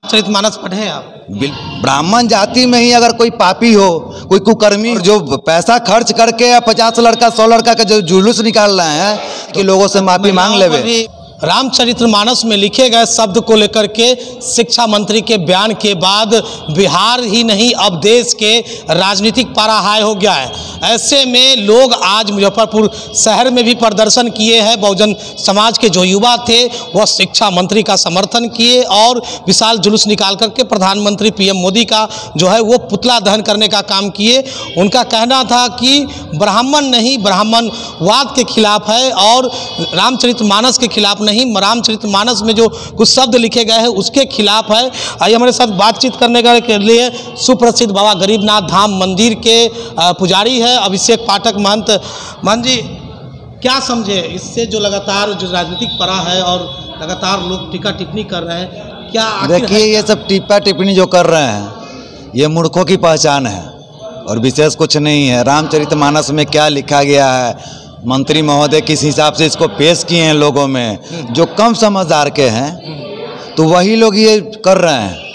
चरितमानस पढ़े हैं आप? ब्राह्मण जाति में ही अगर कोई पापी हो, कोई कुकर्मी जो पैसा खर्च करके या 50 लड़का 100 लड़का का जो जुलूस निकाल रहे हैं कि लोगों से माफी मांग लेवे। रामचरितमानस में लिखे गए शब्द को लेकर के शिक्षा मंत्री के बयान के बाद बिहार ही नहीं अब देश के राजनीतिक पारा हाई हो गया है। ऐसे में लोग आज मुजफ्फरपुर शहर में भी प्रदर्शन किए हैं। बहुजन समाज के जो युवा थे वह शिक्षा मंत्री का समर्थन किए और विशाल जुलूस निकाल करके प्रधानमंत्री पीएम मोदी का जो है वो पुतला दहन करने का काम किए। उनका कहना था कि ब्राह्मण नहीं ब्राह्मणवाद के खिलाफ है और रामचरितमानस के खिलाफ नहीं, रामचरितमानस में जो कुछ शब्द लिखे गए हैं उसके खिलाफ है। आइए हमारे साथ बातचीत करने के लिए सुप्रसिद्ध बाबा गरीबनाथ धाम मंदिर के पुजारी है अभिषेक पाठक महंत। महंत जी, क्या समझे इससे जो लगातार जो राजनीतिक पड़ा है और लगातार लोग टीका टिप्पणी कर रहे हैं, क्या देखिए ये सब टीका टिप्पणी जो कर रहे हैं ये मूर्खों की पहचान है और विशेष कुछ नहीं है। रामचरितमानस में क्या लिखा गया है, मंत्री महोदय किस हिसाब से इसको पेश किए हैं लोगों में जो कम समझदार के हैं, तो वही लोग ये कर रहे हैं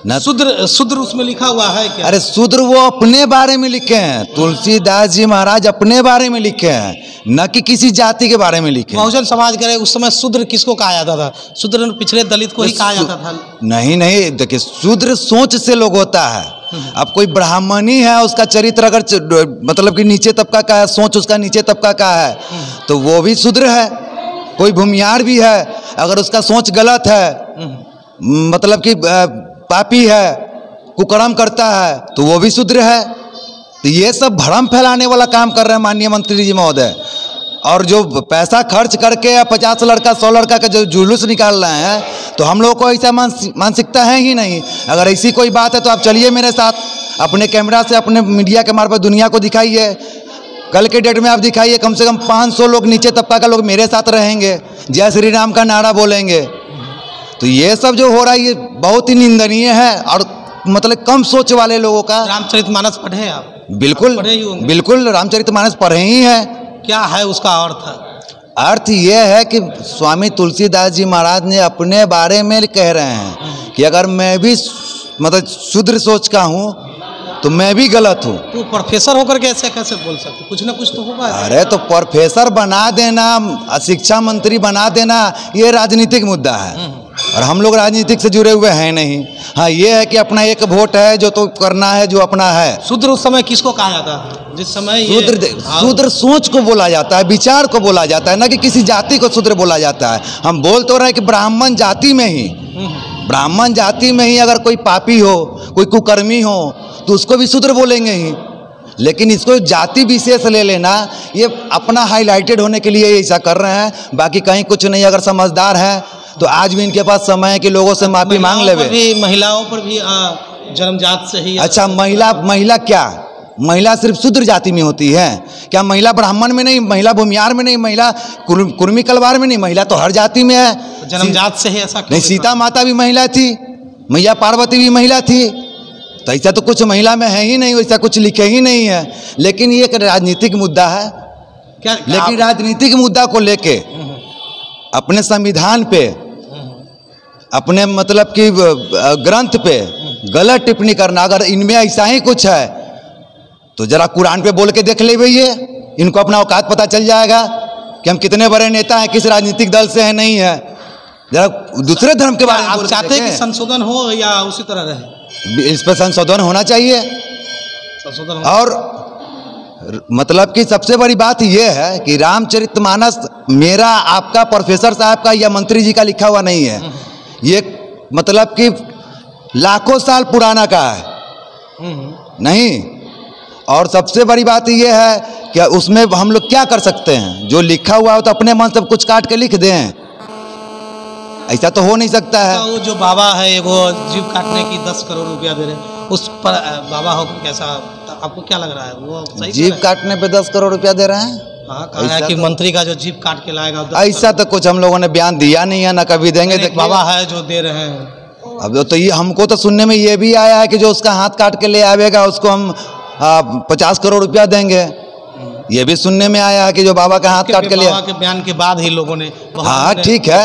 ना। शूद्र उसमें लिखा हुआ है क्या? अरे शूद्र वो अपने बारे में लिखे हैं, तुलसीदास जी महाराज अपने बारे में लिखे हैं, न कि किसी जाति के बारे में लिखे। बहुजन समाज करे उस समय शूद्र किसको कहा जाता था? शूद्र पिछड़े दलित को ही कहा जाता था। नहीं, देखिए शूद्र सोच से लोग होता है। अब कोई ब्राह्मणी है उसका चरित्र अगर मतलब कि नीचे तबका का है, सोच उसका नीचे तबका का है तो वो भी शूद्र है। कोई भूमियार भी है अगर उसका सोच गलत है, मतलब कि पापी है, कुकर्म करता है, तो वो भी शूद्र है। तो ये सब भ्रम फैलाने वाला काम कर रहे हैं माननीय मंत्री जी महोदय। और जो पैसा खर्च करके या 50 लड़का 100 लड़का का जो जुलूस निकाल रहे हैं, तो हम लोगों को ऐसा मानसिकता है ही नहीं। अगर ऐसी कोई बात है तो आप चलिए मेरे साथ, अपने कैमरा से अपने मीडिया के मार्फत दुनिया को दिखाइए। कल के डेट में आप दिखाइए कम से कम 500 लोग नीचे तबका का लोग मेरे साथ रहेंगे, जय श्री राम का नारा बोलेंगे। तो ये सब जो हो रहा है ये बहुत ही निंदनीय है और मतलब कम सोच वाले लोगों का। रामचरितमानस पढ़े हैं आप? बिल्कुल रामचरितमानस पढ़े ही है। क्या है उसका अर्थ? अर्थ ये है कि स्वामी तुलसीदास जी महाराज ने अपने बारे में कह रहे हैं कि अगर मैं भी मतलब शूद्र सोच का हूँ तो मैं भी गलत हूँ। तो प्रोफेसर होकर के ऐसे कैसे बोल सकते? कुछ ना कुछ तो होगा। अरे तो प्रोफेसर बना देना, शिक्षा मंत्री बना देना ये राजनीतिक मुद्दा है और हम लोग राजनीतिक से जुड़े हुए हैं नहीं। हाँ ये है कि अपना एक वोट है जो तो करना है जो अपना है। शूद्र उस समय किसको कहा जाता है? जिस समय शूद्र सोच को बोला जाता है, विचार को बोला जाता है, ना कि किसी जाति को शूद्र बोला जाता है। हम बोल तो रहे कि ब्राह्मण जाति में ही अगर कोई पापी हो, कोई कुकर्मी हो तो उसको भी शूद्र बोलेंगे ही। लेकिन इसको जाति विशेष ले लेना ये अपना हाईलाइटेड होने के लिए ऐसा कर रहे हैं, बाकी कहीं कुछ नहीं। अगर समझदार हैं तो आज भी इनके पास समय है कि लोगों से माफी मांग लेवे। महिलाओं पर भी जन्मजात से ही। अच्छा महिला क्या महिला सिर्फ शूद्र जाति में होती है क्या? महिला ब्राह्मण में नहीं, महिला भूमियार में नहीं, महिला कुर्मी कलवार में नहीं, महिला तो हर जाति में है। जन्मजात से ही ऐसा नहीं, सीता माता भी महिला थी, मैया पार्वती भी महिला थी, तो ऐसा तो कुछ महिला में है ही नहीं, वैसा कुछ लिखे ही नहीं है। लेकिन ये एक राजनीतिक मुद्दा है क्या? लेकिन राजनीतिक मुद्दा को लेके अपने संविधान पे, अपने मतलब कि ग्रंथ पे गलत टिप्पणी करना, अगर इनमें ऐसा ही कुछ है तो जरा कुरान पे बोल के देख ले भैया, इनको अपना औकात पता चल जाएगा कि हम कितने बड़े नेता हैं, किस राजनीतिक दल से हैं नहीं है। जरा दूसरे धर्म के बारे में आप चाहते हैं कि संशोधन हो या उसी तरह रहे? इस पर संशोधन होना चाहिए। और मतलब कि सबसे बड़ी बात यह है कि रामचरितमानस मेरा, आपका, प्रोफेसर साहब का या मंत्री जी का लिखा हुआ नहीं है। ये मतलब कि लाखों साल पुराना का है नहीं। और सबसे बड़ी बात यह है कि उसमें हम लोग क्या कर सकते हैं? जो लिखा हुआ हो तो अपने मन से कुछ काट के लिख दें, ऐसा तो हो नहीं सकता है। तो वो जो बाबा है वो जीव काटने की 10 करोड़ रुपया दे रहे हैं, उस पर बाबा होकर कैसा आपको क्या लग रहा है? वो सही जीव काटने पे 10 करोड़ रुपया दे रहे हैं? हाँ, कहा है कि मंत्री का जो जीव काट के लाएगा। ऐसा तो कुछ हम लोगों ने बयान दिया नहीं है, ना कभी देंगे। बाबा है जो दे रहे हैं। अब तो ये हमको तो सुनने में ये भी आया है कि जो उसका हाथ काट के ले आवेगा उसको हम 50 करोड़ रुपया देंगे। ये भी सुनने में आया है कि जो बाबा का हाथ काट के लिया। बाबा के बयान के बाद ही लोगों ने हाँ ठीक है,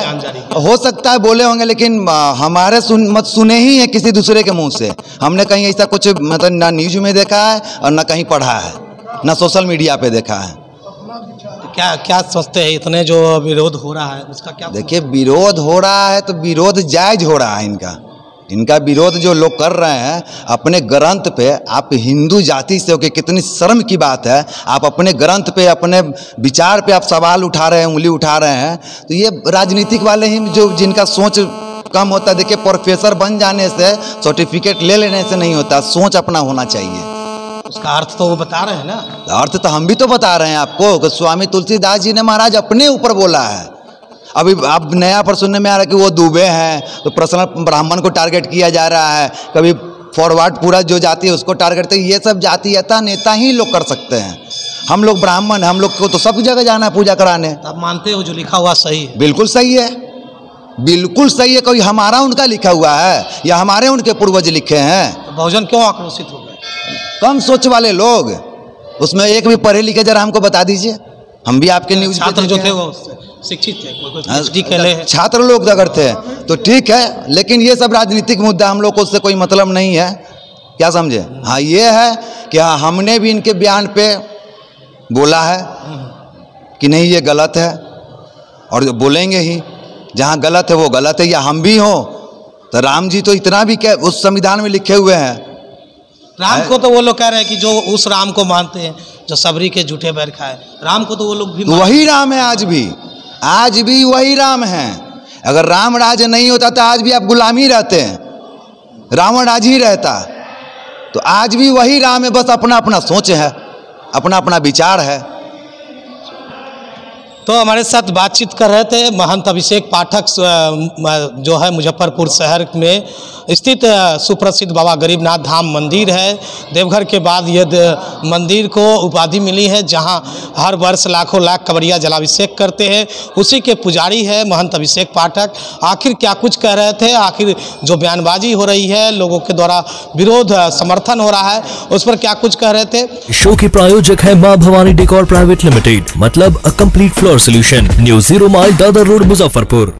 हो सकता है बोले होंगे, लेकिन हमारे सुने ही है किसी दूसरे के मुंह से। हमने कहीं ऐसा कुछ मतलब ना न्यूज में देखा है और ना कहीं पढ़ा है, ना सोशल मीडिया पे देखा है। क्या क्या सोचते हैं इतने जो विरोध हो रहा है उसका क्या? देखिए विरोध हो रहा है तो विरोध जायज हो रहा है इनका विरोध जो लोग कर रहे हैं अपने ग्रंथ पे। आप हिंदू जाति से होकर, कितनी शर्म की बात है, आप अपने ग्रंथ पे अपने विचार पे आप सवाल उठा रहे हैं, उंगली उठा रहे हैं। तो ये राजनीतिक वाले ही जो जिनका सोच कम होता है। देखिए प्रोफेसर बन जाने से, सर्टिफिकेट ले लेने से नहीं होता, सोच अपना होना चाहिए। उसका अर्थ तो वो बता रहे हैं ना। अर्थ तो हम भी तो बता रहे हैं आपको कि स्वामी तुलसीदास जी ने महाराज अपने ऊपर बोला है। अभी अब नया पर सुनने में आ रहा है कि वो डूबे हैं तो पर्सनल ब्राह्मण को टारगेट किया जा रहा है, कभी फॉरवर्ड पूरा जो जाति है उसको टारगेट। तो ये सब जातीयता नेता ही लोग कर सकते हैं। हम लोग ब्राह्मण, हम लोग को तो सब जगह जाना है पूजा कराने। आप मानते हो जो लिखा हुआ सही है? बिल्कुल सही है, बिल्कुल सही है। कोई हमारा उनका लिखा हुआ है या हमारे उनके पूर्वज लिखे हैं? तो बहुजन क्यों आक्रोशित हो गए? कम सोच वाले लोग, उसमें एक भी पढ़े लिखे जरा हमको बता दीजिए। हम भी आपके न्यूज छात्र जो थे वो शिक्षित थे, कोई PhD के लिए छात्र लोग अगर थे तो ठीक है, लेकिन ये सब राजनीतिक मुद्दा, हम लोग को उससे कोई मतलब नहीं है। क्या समझे? हाँ ये है कि हाँ हमने भी इनके बयान पे बोला है कि नहीं ये गलत है, और बोलेंगे ही। जहाँ गलत है वो गलत है, या हम भी हो तो राम जी तो इतना भी क्या उस संविधान में लिखे हुए हैं। राम को तो वो लोग कह रहे हैं कि जो उस राम को मानते हैं जो सबरी के झूठे बैर खाए, राम को तो वो लोग भी वही राम है। आज भी वही राम है। अगर राम राज नहीं होता तो आज भी आप गुलामी रहते हैं, रावण राज ही रहता। तो आज भी वही राम है, बस अपना अपना सोच है, अपना अपना विचार है। तो हमारे साथ बातचीत कर रहे थे महंत अभिषेक पाठक, जो है मुजफ्फरपुर शहर में स्थित सुप्रसिद्ध बाबा गरीबनाथ धाम मंदिर है। देवघर के बाद ये मंदिर को उपाधि मिली है जहां हर वर्ष लाखों लाख कवरिया जलाभिषेक करते हैं। उसी के पुजारी है महंत अभिषेक पाठक। आखिर क्या कुछ कह रहे थे, आखिर जो बयानबाजी हो रही है, लोगों के द्वारा विरोध समर्थन हो रहा है, उस पर क्या कुछ कह रहे थे। शो के प्रायोजक है मां भवानी डेकोर प्राइवेट लिमिटेड, मतलब a complete floor solution, new 0 mile Dadar road, Muzaffarpur.